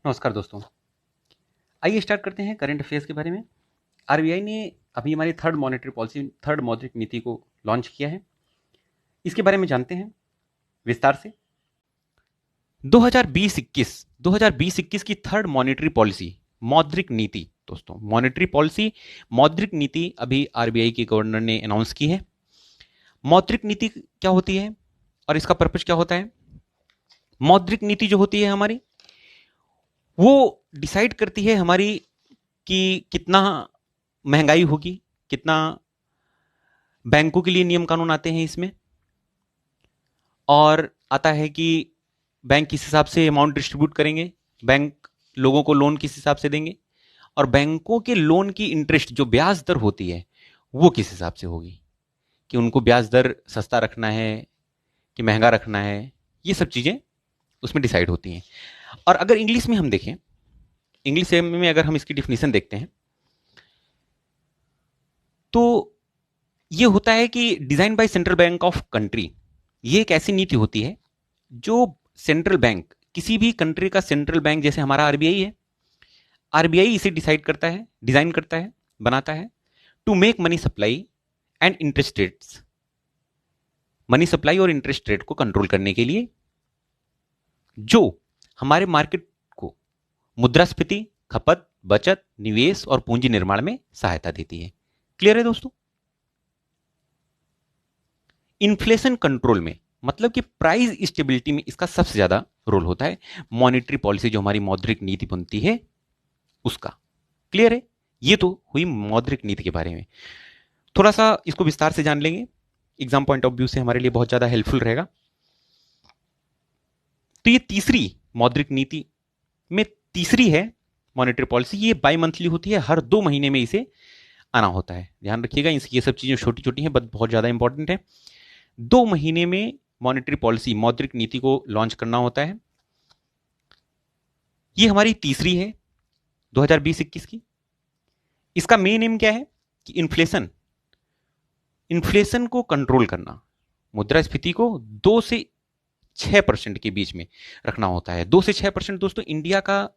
नमस्कार दोस्तों। आइए स्टार्ट करते हैं करंट अफेयर्स के बारे में। आरबीआई ने अभी हमारी थर्ड मॉनेटरी पॉलिसी, थर्ड मौद्रिक नीति को लॉन्च किया है। इसके बारे में जानते हैं विस्तार से। 2020-21 की थर्ड मॉनेटरी पॉलिसी, मौद्रिक नीति दोस्तों, मॉनेटरी पॉलिसी, मौद्रिक नीति अभी आरबीआई के गवर्नर ने अनाउंस की है। मौद्रिक नीति क्या होती है और इसका पर्पस क्या होता है? मौद्रिक नीति जो होती है हमारी, वो डिसाइड करती है हमारी कि कितना महंगाई होगी, कितना बैंकों के लिए नियम कानून आते हैं इसमें, और आता है कि बैंक किस हिसाब से अमाउंट डिस्ट्रीब्यूट करेंगे, बैंक लोगों को लोन किस हिसाब से देंगे, और बैंकों के लोन की इंटरेस्ट जो ब्याज दर होती है वो किस हिसाब से होगी, कि उनको ब्याज दर सस्ता रखना है कि महंगा रखना है। ये सब चीज़ें उसमें डिसाइड होती हैं। और अगर इंग्लिश में हम देखें, इंग्लिश में अगर हम इसकी डिफिनीशन देखते हैं तो ये होता है कि design by central bank of country. ये एक ऐसी नीति होती है जो सेंट्रल बैंक, किसी भी कंट्री का सेंट्रल बैंक, जैसे हमारा आरबीआई है, आरबीआई इसे डिसाइड करता है, डिजाइन करता है, बनाता है, to make money supply and interest rates, money supply और इंटरेस्ट रेट को कंट्रोल करने के लिए, जो हमारे मार्केट को मुद्रास्फीति, खपत, बचत, निवेश और पूंजी निर्माण में सहायता देती है। क्लियर है दोस्तों? इन्फ्लेशन कंट्रोल में, मतलब कि प्राइस स्टेबिलिटी में इसका सबसे ज्यादा रोल होता है। मॉनेटरी पॉलिसी जो हमारी मौद्रिक नीति बनती है उसका। क्लियर है? ये तो हुई मौद्रिक नीति के बारे में। थोड़ा सा इसको विस्तार से जान लेंगे, एग्जाम पॉइंट ऑफ व्यू से हमारे लिए बहुत ज्यादा हेल्पफुल रहेगा। तो ये तीसरी मौद्रिक नीति में तीसरी है मॉनेटरी पॉलिसी। ये बाई मंथली होती है, हर 2 महीने में इसे आना होता है। ध्यान रखिएगा, ये सब चीजें छोटी छोटी हैं बट बहुत ज्यादा इंपॉर्टेंट है। 2 महीने में मॉनेटरी पॉलिसी, मौद्रिक नीति को लॉन्च करना होता है। ये हमारी तीसरी है 2020-21 की। इसका मेन एम क्या है कि इन्फ्लेशन, इन्फ्लेशन को कंट्रोल करना, मुद्रास्फीति को 2 से 6% के बीच में रखना होता है। 2 से 6% दोस्तों, इंडिया का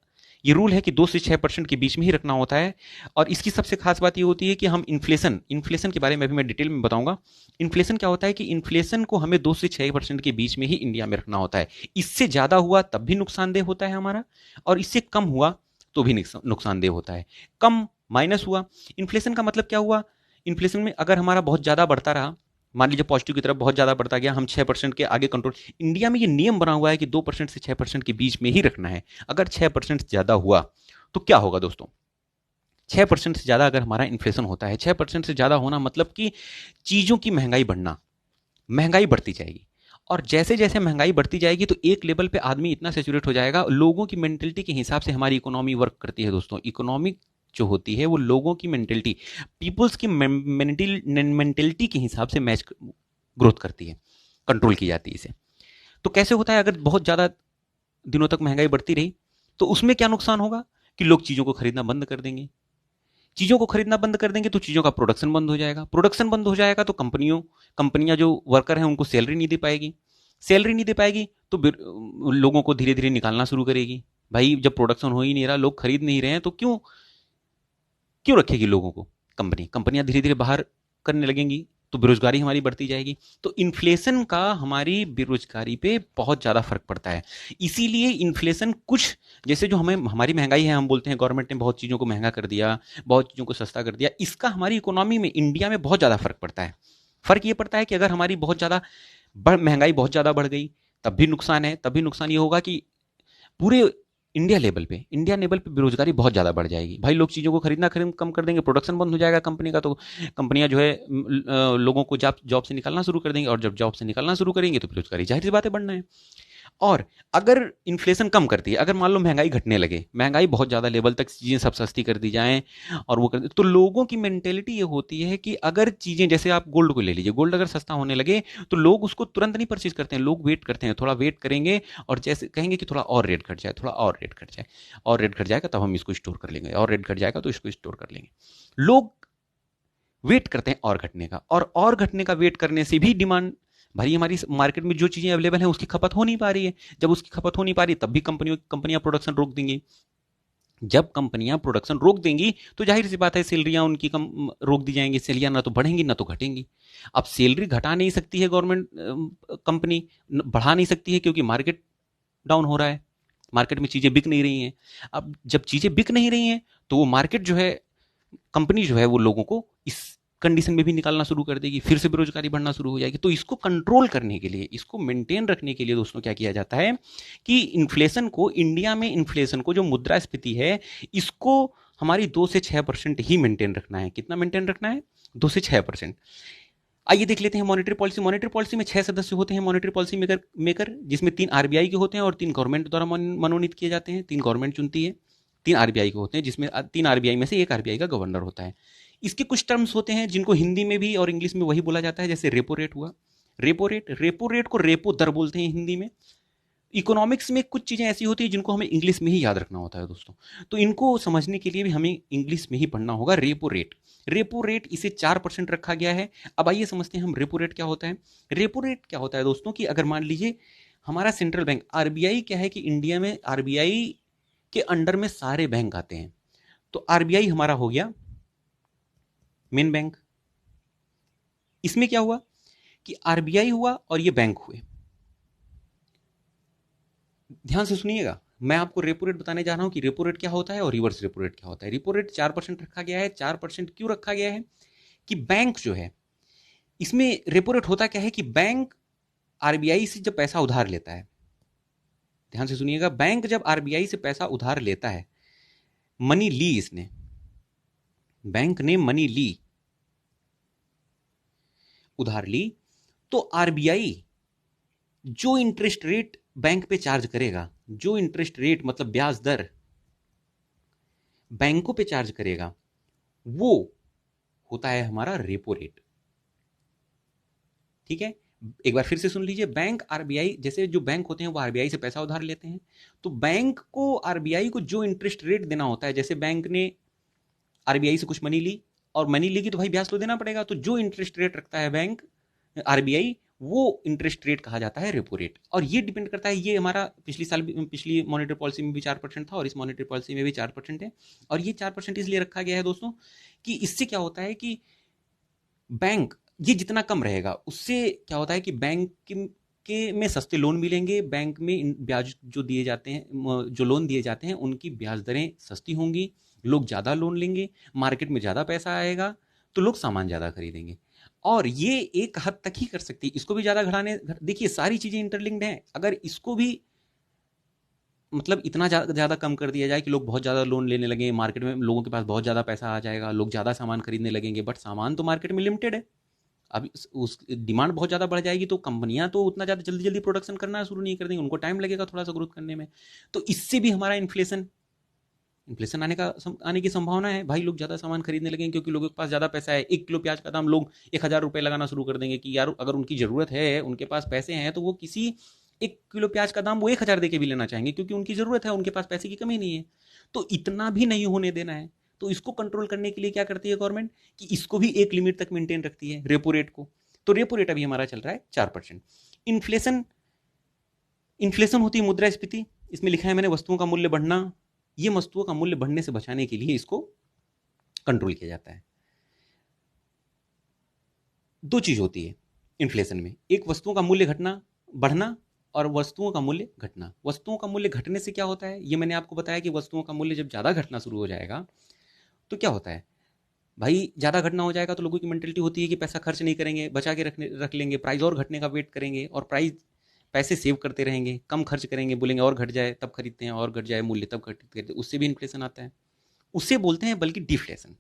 ये रूल है कि 2 से 6% के बीच में ही रखना होता है। और इसकी सबसे खास बात ये होती है कि हम इन्फ्लेशन, इन्फ्लेशन के बारे में अभी मैं डिटेल में बताऊंगा। इन्फ्लेशन क्या होता है कि इन्फ्लेशन को हमें 2 से 6% के बीच में ही इंडिया में रखना होता है। इससे ज्यादा हुआ तब भी नुकसानदेह होता है हमारा, और इससे कम हुआ तो भी नुकसानदेह होता है। कम माइनस हुआ, इन्फ्लेशन का मतलब क्या हुआ? इन्फ्लेशन में अगर हमारा बहुत ज्यादा बढ़ता रहा, मान लीजिए पॉजिटिव की तरफ बहुत ज्यादा बढ़ता गया, हम 6% के आगे कंट्रोल, इंडिया में ये नियम बना हुआ है कि 2% से 6% के बीच में ही रखना है। अगर 6% ज्यादा हुआ तो क्या होगा दोस्तों? 6% से ज्यादा अगर हमारा इन्फ्लेशन होता है, 6% से ज्यादा होना मतलब कि चीजों की महंगाई बढ़ना, महंगाई बढ़ती जाएगी। और जैसे जैसे महंगाई बढ़ती जाएगी तो एक लेवल पे आदमी इतना सेचुरेट हो जाएगा, लोगों की मेंटेलिटी के हिसाब से हमारी इकोनॉमी वर्क करती है दोस्तों। इकोनॉमिक जो होती है वो लोगों की मेंटेलिटी, पीपल्स की मेंटेलिटी के हिसाब से मैच, ग्रोथ करती है, कंट्रोल की जाती है इसे। तो कैसे होता है? अगर बहुत ज्यादा दिनों तक महंगाई बढ़ती रही तो उसमें क्या नुकसान होगा कि लोग चीजों को खरीदना बंद कर देंगे। चीजों को खरीदना बंद कर देंगे तो चीजों का प्रोडक्शन बंद हो जाएगा। प्रोडक्शन बंद हो जाएगा तो कंपनियां जो वर्कर हैं उनको सैलरी नहीं दे पाएगी। सैलरी नहीं दे पाएगी तो लोगों को धीरे धीरे निकालना शुरू करेगी। भाई जब प्रोडक्शन हो ही नहीं रहा, लोग खरीद नहीं रहे हैं, तो क्यों क्यों रखेगी लोगों को कंपनी? कंपनियां धीरे धीरे बाहर करने लगेंगी तो बेरोजगारी हमारी बढ़ती जाएगी। तो इन्फ्लेशन का हमारी बेरोजगारी पे बहुत ज़्यादा फर्क पड़ता है। इसीलिए इन्फ्लेशन कुछ, जैसे जो हमें हमारी महंगाई है, हम बोलते हैं गवर्नमेंट ने बहुत चीज़ों को महंगा कर दिया, बहुत चीज़ों को सस्ता कर दिया, इसका हमारी इकोनॉमी में, इंडिया में बहुत ज़्यादा फर्क पड़ता है। फर्क ये पड़ता है कि अगर हमारी बहुत ज़्यादा महंगाई बहुत ज़्यादा बढ़ गई तब भी नुकसान है। तब भी नुकसान ये होगा कि पूरे इंडिया लेवल पे बेरोजगारी बहुत ज़्यादा बढ़ जाएगी। भाई लोग चीज़ों को खरीदना कम कर देंगे, प्रोडक्शन बंद हो जाएगा कंपनी का, तो कंपनियां जो है लोगों को जॉब से निकालना शुरू कर देंगे, और जब जॉब से निकालना शुरू करेंगे तो बेरोजगारी जाहिर सी बात है बढ़ना है। और अगर इन्फ्लेशन कम करती है, अगर मान लो महंगाई घटने लगे, महंगाई बहुत ज़्यादा लेवल तक चीज़ें सब सस्ती कर दी जाएं और वो कर दे, तो लोगों की मेंटेलिटी ये होती है कि अगर चीज़ें, जैसे आप गोल्ड को ले लीजिए, गोल्ड अगर सस्ता होने लगे तो लोग उसको तुरंत नहीं परचेज करते हैं, लोग वेट करते हैं, थोड़ा वेट करेंगे, और जैसे कहेंगे कि थोड़ा और रेट घट जाए, थोड़ा और रेट घट जाए, और रेट घट जाएगा तब हम इसको स्टोर कर लेंगे, और रेट घट जाएगा तो इसको स्टोर कर लेंगे। लोग वेट करते हैं और घटने का, और घटने का वेट करने से भी डिमांड भाई हमारी मार्केट में जो चीज़ें अवेलेबल हैं उसकी खपत हो नहीं पा रही है। जब उसकी खपत हो नहीं पा रही तब भी कंपनियां प्रोडक्शन रोक देंगी। जब कंपनियां प्रोडक्शन रोक देंगी तो जाहिर सी बात है सैलरियां उनकी कम रोक दी जाएंगी, सैलरियां ना तो बढ़ेंगी ना तो घटेंगी। अब सैलरी घटा नहीं सकती है गवर्नमेंट कंपनी, बढ़ा नहीं सकती है क्योंकि मार्केट डाउन हो रहा है, मार्केट में चीज़ें बिक नहीं रही हैं। अब जब चीज़ें बिक नहीं रही हैं तो वो मार्केट जो है, कंपनी जो है वो लोगों को इस कंडीशन में भी निकालना शुरू कर देगी, फिर से बेरोजगारी बढ़ना शुरू हो जाएगी। तो इसको कंट्रोल करने के लिए, इसको मेंटेन रखने के लिए दोस्तों क्या किया जाता है कि इन्फ्लेशन को, इंडिया में इन्फ्लेशन को, जो मुद्रास्फीति है, इसको हमारी 2 से 6% ही मेंटेन रखना है। कितना मेंटेन रखना है? 2 से 6%। आइए देख लेते हैं मॉनेटरी पॉलिसी। मॉनेटरी पॉलिसी में 6 सदस्य होते हैं मॉनेटरी पॉलिसी मेकर, जिसमें 3 आरबीआई के होते हैं और 3 गवर्नमेंट द्वारा मनोनीत किए जाते हैं। 3 गवर्नमेंट चुनती है, 3 आरबीआई के होते हैं, जिसमें 3 आरबीआई में से 1 आरबीआई का गवर्नर होता है। इसके कुछ टर्म्स होते हैं जिनको हिंदी में भी और इंग्लिश में वही बोला जाता है, जैसे रेपो रेट हुआ। रेपो रेट को रेपो दर बोलते हैं हिंदी में। इकोनॉमिक्स में कुछ चीज़ें ऐसी होती हैं जिनको हमें इंग्लिश में ही याद रखना होता है दोस्तों, तो इनको समझने के लिए भी हमें इंग्लिश में ही पढ़ना होगा। रेपो रेट इसे 4% रखा गया है। अब आइए समझते हैं हम रेपो रेट क्या होता है। रेपो रेट क्या होता है दोस्तों कि अगर मान लीजिए हमारा सेंट्रल बैंक आरबीआई, क्या है कि इंडिया में आरबीआई के अंडर में सारे बैंक आते हैं। तो आरबीआई हमारा हो गया मेन बैंक। इसमें क्या हुआ कि आरबीआई हुआ और ये बैंक हुए। ध्यान से सुनिएगा, मैं आपको रेपो रेट बताने जा रहा हूं कि रेपो रेट क्या होता है और रिवर्स रेपो रेट क्या होता है। रेपो रेट 4% रखा गया है। 4% क्यों रखा गया है कि बैंक जो है, इसमें रेपो रेट होता क्या है कि बैंक आरबीआई से जब पैसा उधार लेता है, ध्यान से सुनिएगा, बैंक जब आरबीआई से पैसा उधार लेता है, मनी ली, इसने, बैंक ने मनी ली, उधार ली, तो आरबीआई जो इंटरेस्ट रेट बैंक पे चार्ज करेगा, जो इंटरेस्ट रेट मतलब ब्याज दर बैंकों पे चार्ज करेगा, वो होता है हमारा रेपो रेट। ठीक है, एक बार फिर से सुन लीजिए। बैंक आरबीआई, जैसे जो बैंक होते हैं वो आरबीआई से पैसा उधार लेते हैं, तो बैंक को, आरबीआई को जो इंटरेस्ट रेट देना होता है, जैसे बैंक ने आरबीआई से कुछ मनी ली और मनी लेगी तो भाई ब्याज तो देना पड़ेगा, तो जो इंटरेस्ट रेट रखता है बैंक आरबीआई, वो इंटरेस्ट रेट कहा जाता है रेपो रेट। और ये डिपेंड करता है, ये हमारा पिछली मॉनेटरी पॉलिसी में भी 4% था और इस मॉनेटरी पॉलिसी में भी 4% है। और ये 4% इसलिए रखा गया है दोस्तों कि इससे क्या होता है कि बैंक, ये जितना कम रहेगा उससे क्या होता है कि बैंक के में सस्ते लोन मिलेंगे, बैंक में ब्याज जो दिए जाते हैं, जो लोन दिए जाते हैं उनकी ब्याज दरें सस्ती होंगी, लोग ज़्यादा लोन लेंगे, मार्केट में ज़्यादा पैसा आएगा, तो लोग सामान ज़्यादा खरीदेंगे। और ये एक हद तक ही कर सकती है, इसको भी ज़्यादा देखिए सारी चीज़ें इंटरलिंक्ड हैं। अगर इसको भी मतलब इतना ज़्यादा कम कर दिया जाए कि लोग बहुत ज़्यादा लोन लेने लगे, मार्केट में लोगों के पास बहुत ज़्यादा पैसा आ जाएगा, लोग ज़्यादा सामान खरीदने लगेंगे, बट सामान तो मार्केट में लिमिटेड है। अब उस डिमांड बहुत ज़्यादा बढ़ जाएगी तो कंपनियां तो उतना ज़्यादा जल्दी जल्दी प्रोडक्शन करना शुरू नहीं कर देंगी, उनको टाइम लगेगा थोड़ा सा ग्रोथ करने में। तो इससे भी हमारा इन्फ्लेशन आने की संभावना है। भाई लोग ज़्यादा सामान खरीदने लगेंगे क्योंकि लोगों के पास ज़्यादा पैसा है। 1 किलो प्याज का दाम लोग 1,000 रुपये लगाना शुरू कर देंगे कि यार अगर उनकी ज़रूरत है, उनके पास पैसे हैं, तो वो किसी 1 किलो प्याज का दाम वो 1,000 दे के भी लेना चाहेंगे क्योंकि उनकी ज़रूरत है, उनके पास पैसे की कमी नहीं है। तो इतना भी नहीं होने देना है। तो इसको कंट्रोल करने के लिए क्या करती है गवर्नमेंट कि इसको भी एक लिमिट तक मेंटेन रखती है, रेपो रेट को। तो रेपो रेट अभी हमारा चल रहा है 4%। इन्फ्लेशन, इन्फ्लेशन होती है मुद्रास्फीति। इसमें लिखा है मैंने वस्तुओं का मूल्य बढ़ना। ये वस्तुओं का मूल्य बढ़ने से बचाने के लिए इसको कंट्रोल किया जाता है। 2 चीज होती है इन्फ्लेशन में, एक वस्तुओं का मूल्य घटना, बढ़ना, और वस्तुओं का मूल्य घटना। वस्तुओं का मूल्य घटने से क्या होता है, ये मैंने आपको बताया कि वस्तुओं का मूल्य जब ज़्यादा घटना शुरू हो जाएगा तो क्या होता है भाई, ज़्यादा घटना हो जाएगा तो लोगों की मेंटेलिटी होती है कि पैसा खर्च नहीं करेंगे, बचा के रख लेंगे, प्राइस और घटने का वेट करेंगे, और पैसे सेव करते रहेंगे, कम खर्च करेंगे, बोलेंगे और घट जाए तब खरीदते हैं, और घट जाए मूल्य तब खरीदते हैं। उससे भी इन्फ्लेशन आता है। उससे बोलते हैं बल्कि डिफ्लेशन,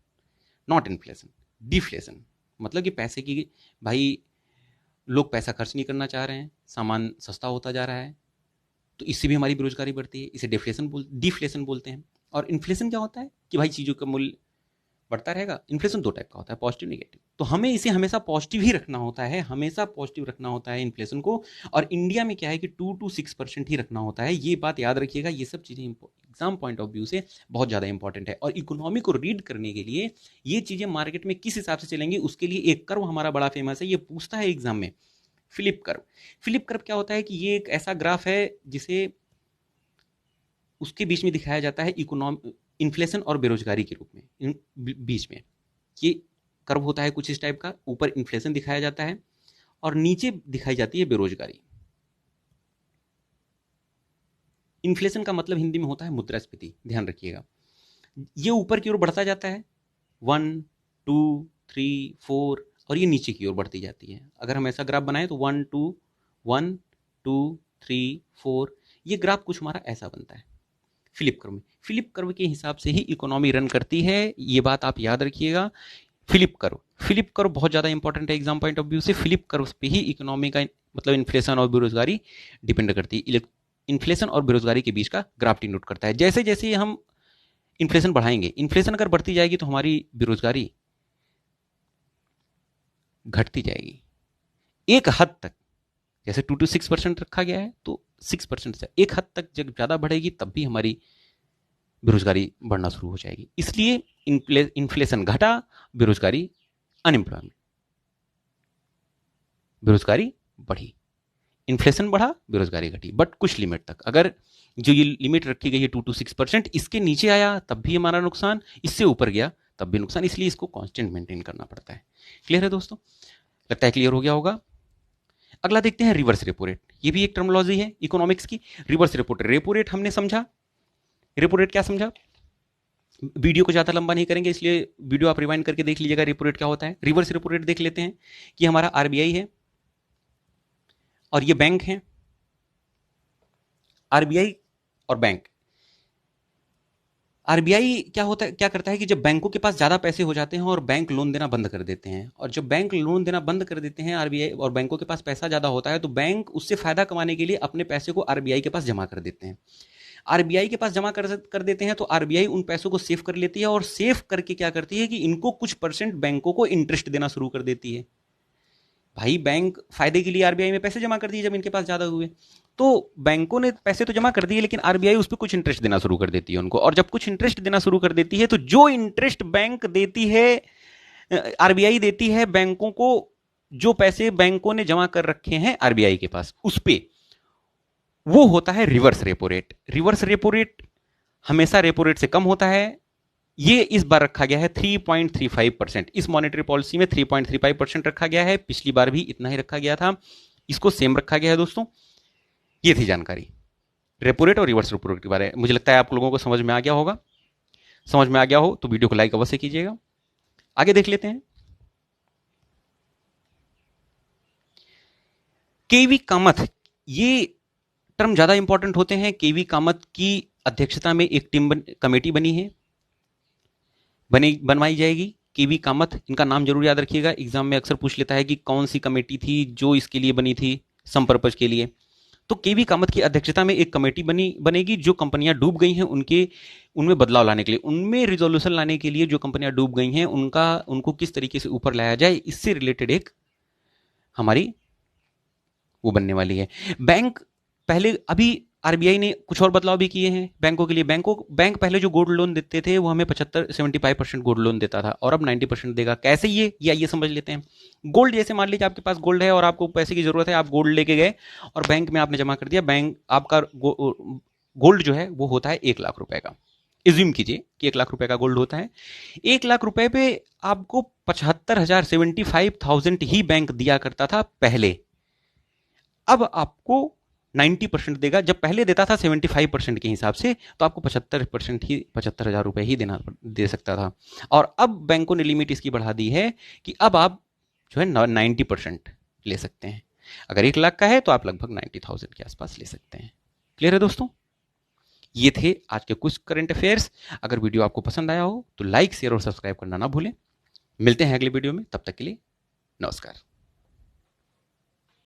नॉट इन्फ्लेशन, डिफ्लेशन। मतलब कि पैसे की, भाई लोग पैसा खर्च नहीं करना चाह रहे हैं, सामान सस्ता होता जा रहा है, तो इससे भी हमारी बेरोजगारी बढ़ती है। इसे डिफ्लेशन बोलते हैं। और इन्फ्लेशन क्या होता है कि भाई चीज़ों का मूल्य बढ़ता रहेगा। इन्फ्लेशन 2 टाइप का होता है, पॉजिटिव नेगेटिव। तो हमें इसे हमेशा पॉजिटिव ही रखना होता है, हमेशा पॉजिटिव रखना होता है इन्फ्लेशन को। और इंडिया में क्या है कि 2 to 6% ही रखना होता है। ये बात याद रखिएगा, ये सब चीज़ें एग्जाम पॉइंट ऑफ व्यू से बहुत ज़्यादा इंपॉर्टेंट है। और इकोनॉमी को रीड करने के लिए ये चीज़ें मार्केट में किस हिसाब से चलेंगी, उसके लिए एक कर्व हमारा बड़ा फेमस है। ये पूछता है एग्जाम में फिलिप कर्व। फिलिप कर्व क्या होता है कि ये एक ऐसा ग्राफ है जिसे उसके बीच में दिखाया जाता है इन्फ्लेशन और बेरोजगारी के रूप में। बीच में ये कर्व होता है कुछ इस टाइप का, ऊपर इन्फ्लेशन दिखाया जाता है और नीचे दिखाई जाती है बेरोजगारी। इन्फ्लेशन का मतलब हिंदी में होता है मुद्रास्फीति, ध्यान रखिएगा। ये ऊपर की ओर बढ़ता जाता है 1 2 3 4 और ये नीचे की ओर बढ़ती जाती है। अगर हम ऐसा ग्राफ बनाएं तो 1 2 3 4, ये ग्राफ कुछ हमारा ऐसा बनता है फिलिप कर्व में। फिलिप कर्व के हिसाब से ही इकोनॉमी रन करती है, ये बात आप याद रखिएगा। फिलिप कर्व बहुत ज़्यादा इंपॉर्टेंट है एग्जाम पॉइंट ऑफ व्यू से। फिलिप कर्व पे ही इकोनॉमी का मतलब इन्फ्लेशन और बेरोजगारी डिपेंड करती है। इन्फ्लेशन और बेरोजगारी के बीच का ग्राफ डिनोट करता है। जैसे जैसे हम इन्फ्लेशन बढ़ाएंगे, इन्फ्लेशन अगर बढ़ती जाएगी तो हमारी बेरोजगारी घटती जाएगी एक हद तक। जैसे 2 to 6% रखा गया है तो 6% से एक हद तक जब ज़्यादा बढ़ेगी तब भी हमारी बेरोजगारी बढ़ना शुरू हो जाएगी। इसलिए इन्फ्लेशन घटा, बेरोजगारी अनएम्प्लॉयमेंट, बेरोजगारी बढ़ी, इन्फ्लेशन बढ़ा, बेरोजगारी घटी, बट कुछ लिमिट तक। अगर जो ये लिमिट रखी गई है 2 to 6%, इसके नीचे आया तब भी हमारा नुकसान, इससे ऊपर गया तब भी नुकसान, इसलिए इसको कांस्टेंट मेंटेन करना पड़ता है। क्लियर है दोस्तों? लगता है क्लियर हो गया होगा। अगला देखते हैं रिवर्स रेपो रेट। ये भी एक टर्मिनोलॉजी है इकोनॉमिक्स की। Reverse repo rate, repo rate हमने समझा, रेपो रेट क्या समझा, वीडियो को ज़्यादा लंबा नहीं करेंगे इसलिए वीडियो आप रिवाइंड करके देख लीजिएगा रेपो रेट क्या होता है। रिवर्स रेपो रेट देख लेते हैं कि हमारा आरबीआई है और ये बैंक है। आरबीआई और बैंक, आरबीआई क्या होता है, क्या करता है कि जब बैंकों के पास ज़्यादा पैसे हो जाते हैं और बैंक लोन देना बंद कर देते हैं, और जब बैंक लोन देना बंद कर देते हैं आरबीआई और बैंकों के पास पैसा ज़्यादा होता है तो बैंक उससे फ़ायदा कमाने के लिए अपने पैसे को आरबीआई के पास जमा कर देते हैं। आरबीआई के पास जमा कर देते हैं तो आरबीआई उन पैसों को सेव कर लेती है और सेव करके क्या करती है कि इनको कुछ % बैंकों को इंटरेस्ट देना शुरू कर देती है। भाई बैंक फायदे के लिए आरबीआई में पैसे जमा कर दिए जब इनके पास ज़्यादा हुए, तो बैंकों ने पैसे तो जमा कर दिए लेकिन आरबीआई उस पर कुछ इंटरेस्ट देना शुरू कर देती है उनको। और जब कुछ इंटरेस्ट देना शुरू कर देती है तो जो इंटरेस्ट बैंक देती है, आरबीआई देती है बैंकों को, जो पैसे बैंकों ने जमा कर रखे हैं आरबीआई के पास उस पे, वो होता है reverse repo rate. Reverse repo rate हमेशा रेपो रेट से कम होता है। ये इस बार रखा गया है 3.35%। इस मॉनेटरी पॉलिसी में 3.35% रखा गया है, पिछली बार भी इतना ही रखा गया था, इसको सेम रखा गया है दोस्तों। ये थी जानकारी रेपो रेट और रिवर्स रेपो रेट के बारे में। मुझे लगता है आप लोगों को समझ में आ गया होगा। समझ में आ गया हो तो वीडियो को लाइक अवश्य कीजिएगा। आगे देख लेते हैं। केवी कामथ, ये टर्म ज्यादा इंपॉर्टेंट होते हैं। केवी कामथ की अध्यक्षता में एक टीम कमेटी बनी है, बनवाई जाएगी। केवी कामथ, इनका नाम जरूर याद रखिएगा, एग्जाम में अक्सर पूछ लेता है कि कौन सी कमेटी थी जो इसके लिए बनी थी, सम पर्पज के लिए। तो केवी कामथ की अध्यक्षता में एक कमेटी बनेगी जो कंपनियां डूब गई हैं उनमें बदलाव लाने के लिए, उनमें रिजोल्यूशन लाने के लिए। जो कंपनियां डूब गई हैं उनको किस तरीके से ऊपर लाया जाए, इससे रिलेटेड एक हमारी वो बनने वाली है। बैंक पहले, अभी आरबीआई ने कुछ और बदलाव भी किए हैं बैंकों के लिए। बैंक पहले जो गोल्ड लोन देते थे वो हमें 75% गोल्ड लोन देता था और अब 90% देगा। कैसे ये समझ लेते हैं। गोल्ड, जैसे मान लीजिए आपके पास गोल्ड है और आपको पैसे की जरूरत है, आप गोल्ड लेके गए और बैंक में आपने जमा कर दिया। बैंक आपका गोल्ड जो है वो होता है 1 लाख रुपए का। इज्यूम कीजिए कि 1 लाख रुपए का गोल्ड होता है। 1 लाख रुपए पे आपको 75,000 ही बैंक दिया करता था पहले। अब आपको 90% देगा। जब पहले देता था 75% के हिसाब से तो आपको 75,000 रुपए ही दे सकता था। और अब बैंकों ने लिमिट इसकी बढ़ा दी है कि अब आप जो है 90% ले सकते हैं। अगर 1 लाख का है तो आप लगभग 90,000 के आसपास ले सकते हैं। क्लियर है दोस्तों? ये थे आज के कुछ करंट अफेयर्स। अगर वीडियो आपको पसंद आया हो तो लाइक, शेयर और सब्सक्राइब करना ना भूलें। मिलते हैं अगले वीडियो में, तब तक के लिए नमस्कार।